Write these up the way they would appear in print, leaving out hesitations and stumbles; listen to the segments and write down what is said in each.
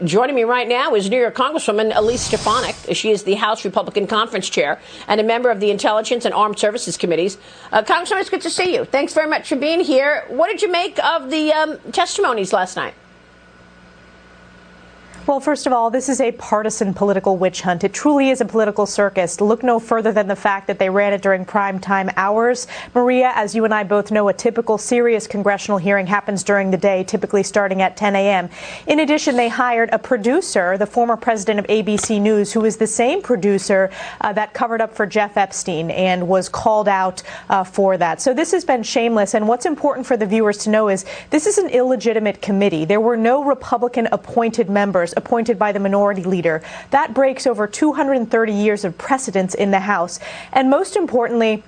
Joining me right now is New York Congresswoman Elise Stefanik. She is the House Republican Conference Chair and a member of the Intelligence and Armed Services Committees. Congresswoman, it's good to see you. Thanks very much for being here. What did you make of the testimonies last night? Well, first of all, this is a partisan political witch hunt. It truly is a political circus. Look no further than the fact that they ran it during prime time hours. Maria, as you and I both know, a typical serious congressional hearing happens during the day, typically starting at 10 a.m. In addition, they hired a producer, the former president of ABC News, who is the same producer that covered up for Jeff Epstein and was called out for that. So this has been shameless. And what's important for the viewers to know is this is an illegitimate committee. There were no Republican appointed members appointed by the minority leader. That breaks over 230 years of precedence in the House. And most importantly,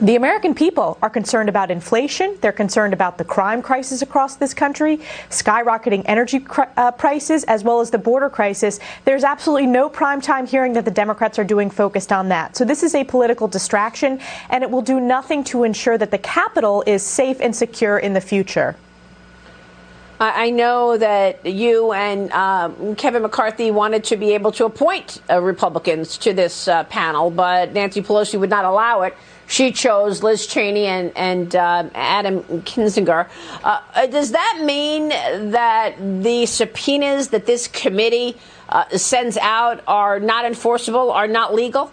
the American people are concerned about inflation. They're concerned about the crime crisis across this country, skyrocketing energy prices, as well as the border crisis. There's absolutely no primetime hearing that the Democrats are doing focused on that. So this is a political distraction, and it will do nothing to ensure that the Capitol is safe and secure in the future. I know that you and Kevin McCarthy wanted to be able to appoint Republicans to this panel, but Nancy Pelosi would not allow it. She chose Liz Cheney and Adam Kinzinger. Does that mean that the subpoenas that this committee sends out are not enforceable, are not legal?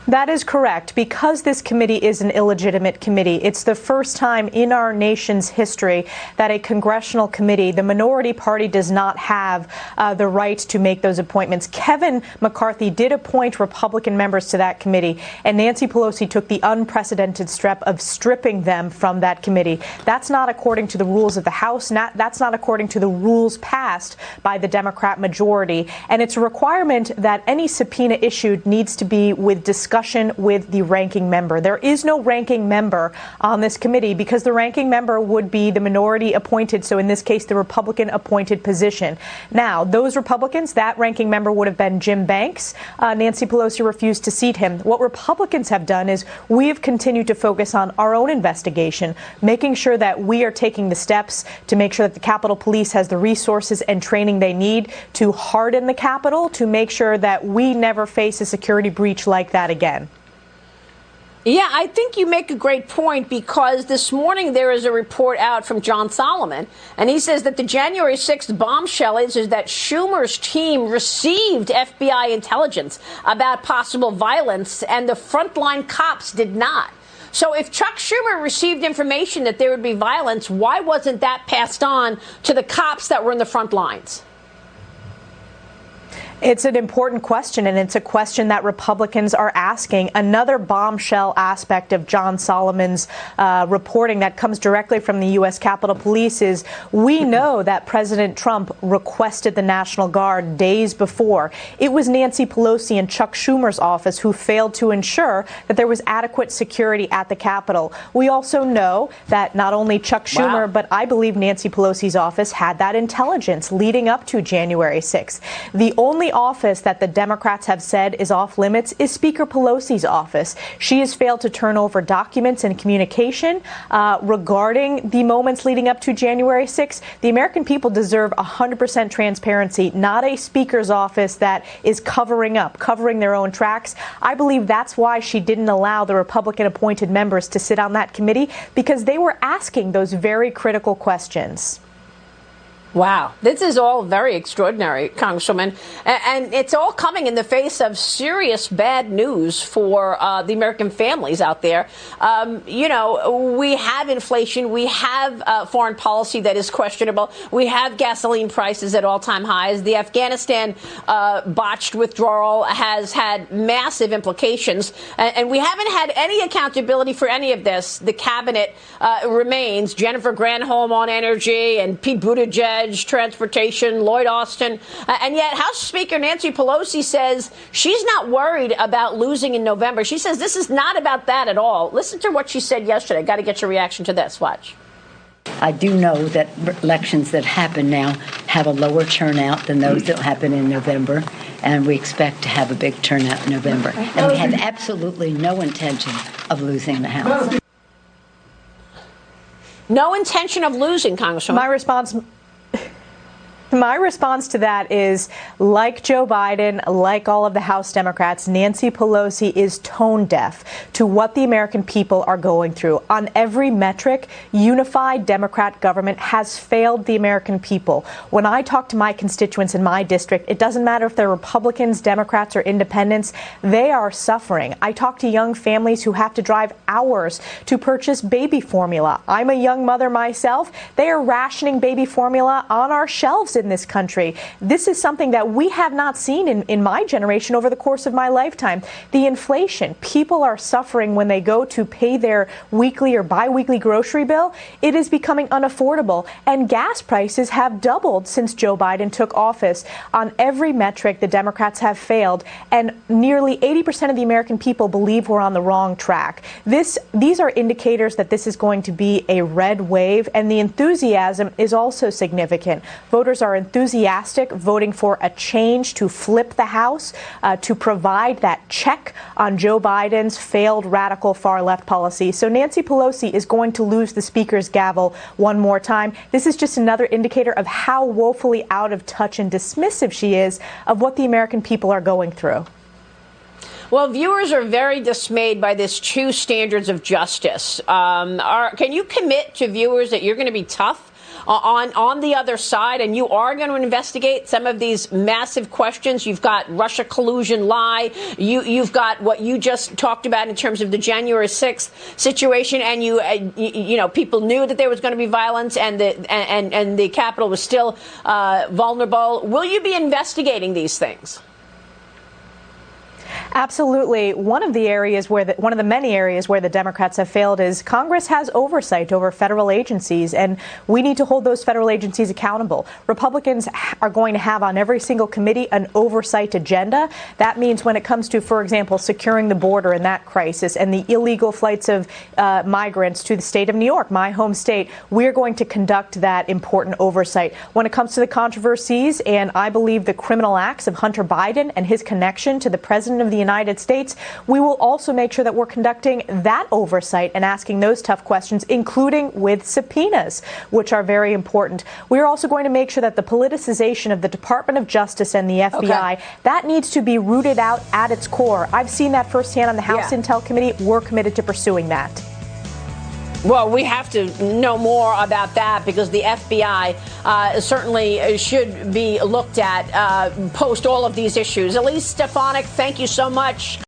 That is correct. Because this committee is an illegitimate committee, it's the first time in our nation's history that a congressional committee, the minority party, does not have the right to make those appointments. Kevin McCarthy did appoint Republican members to that committee, and Nancy Pelosi took the unprecedented step of stripping them from that committee. That's not according to the rules of the House. That's not according to the rules passed by the Democrat majority. And it's a requirement that any subpoena issued needs to be with discussion with the ranking member. There is no ranking member on this committee because the ranking member would be the minority appointed, so in this case, the Republican appointed position. Now, those Republicans, that ranking member would have been Jim Banks. Nancy Pelosi refused to seat him. What Republicans have done is we have continued to focus on our own investigation, making sure that we are taking the steps to make sure that the Capitol Police has the resources and training they need to harden the Capitol, to make sure that we never face a security breach like that again. Yeah, I think you make a great point, because this morning there is a report out from John Solomon, and he says that the January 6th bombshell is that Schumer's team received FBI intelligence about possible violence, and the frontline cops did not. So if Chuck Schumer received information that there would be violence, why wasn't that passed on to the cops that were in the front lines? It's an important question, and it's a question that Republicans are asking. Another bombshell aspect of John Solomon's reporting that comes directly from the U.S. Capitol Police is we know that President Trump requested the National Guard days before. It was Nancy Pelosi and Chuck Schumer's office who failed to ensure that there was adequate security at the Capitol. We also know that not only Chuck Schumer, but I believe Nancy Pelosi's office had that intelligence leading up to January 6th. The only office that the Democrats have said is off limits is Speaker Pelosi's office. She has failed to turn over documents and communication regarding the moments leading up to January 6th. The American people deserve 100% transparency, not a speaker's office that is covering up, covering their own tracks. I believe that's why she didn't allow the Republican appointed members to sit on that committee, because they were asking those very critical questions. Wow, this is all very extraordinary, Congresswoman, and it's all coming in the face of serious bad news for the American families out there. You know, we have inflation, we have foreign policy that is questionable, we have gasoline prices at all-time highs. The Afghanistan botched withdrawal has had massive implications, and we haven't had any accountability for any of this. The cabinet remains Jennifer Granholm on energy and Pete Buttigieg transportation, Lloyd Austin. And yet House Speaker Nancy Pelosi says she's not worried about losing in November. She says this is not about that at all. Listen to what she said yesterday. Got to get your reaction to this. Watch. I do know that elections that happen now have a lower turnout than those that happen in November, and we expect to have a big turnout in November. And we have absolutely no intention of losing the House. No intention of losing, Congresswoman. My response My response to that is, like Joe Biden, like all of the House Democrats, Nancy Pelosi is tone deaf to what the American people are going through. On every metric, unified Democrat government has failed the American people. When I talk to my constituents in my district, it doesn't matter if they're Republicans, Democrats, or independents, they are suffering. I talk to young families who have to drive hours to purchase baby formula. I'm a young mother myself. They are rationing baby formula on our shelves in this country. This is something that we have not seen in my generation over the course of my lifetime. The inflation, people are suffering when they go to pay their weekly or biweekly grocery bill. It is becoming unaffordable, and gas prices have doubled since Joe Biden took office. On every metric, the Democrats have failed, and nearly 80% of the American people believe we're on the wrong track. These are indicators that this is going to be a red wave, and the enthusiasm is also significant. Voters are enthusiastic, voting for a change to flip the House, to provide that check on Joe Biden's failed radical far-left policy. So Nancy Pelosi is going to lose the Speaker's gavel one more time. This is just another indicator of how woefully out of touch and dismissive she is of what the American people are going through. Well, viewers are very dismayed by this two standards of justice. Can you commit to viewers that you're going to be tough on the other side, and you are going to investigate some of these massive questions? You've got Russia collusion lie. You've got what you just talked about in terms of the January 6th situation, and you know, people knew that there was going to be violence, and the Capitol was still vulnerable. Will you be investigating these things? Absolutely. One of the many areas where the Democrats have failed is Congress has oversight over federal agencies, and we need to hold those federal agencies accountable. Republicans are going to have on every single committee an oversight agenda. That means when it comes to, for example, securing the border in that crisis and the illegal flights of migrants to the state of New York, my home state, we're going to conduct that important oversight. When it comes to the controversies and I believe the criminal acts of Hunter Biden and his connection to the president of the United States, we will also make sure that we're conducting that oversight and asking those tough questions, including with subpoenas, which are very important. We're also going to make sure that the politicization of the Department of Justice and the FBI, that needs to be rooted out at its core. I've seen that firsthand on the House Intel Committee. We're committed to pursuing that. Well, we have to know more about that, because the FBI certainly should be looked at post all of these issues. Elise Stefanik, thank you so much.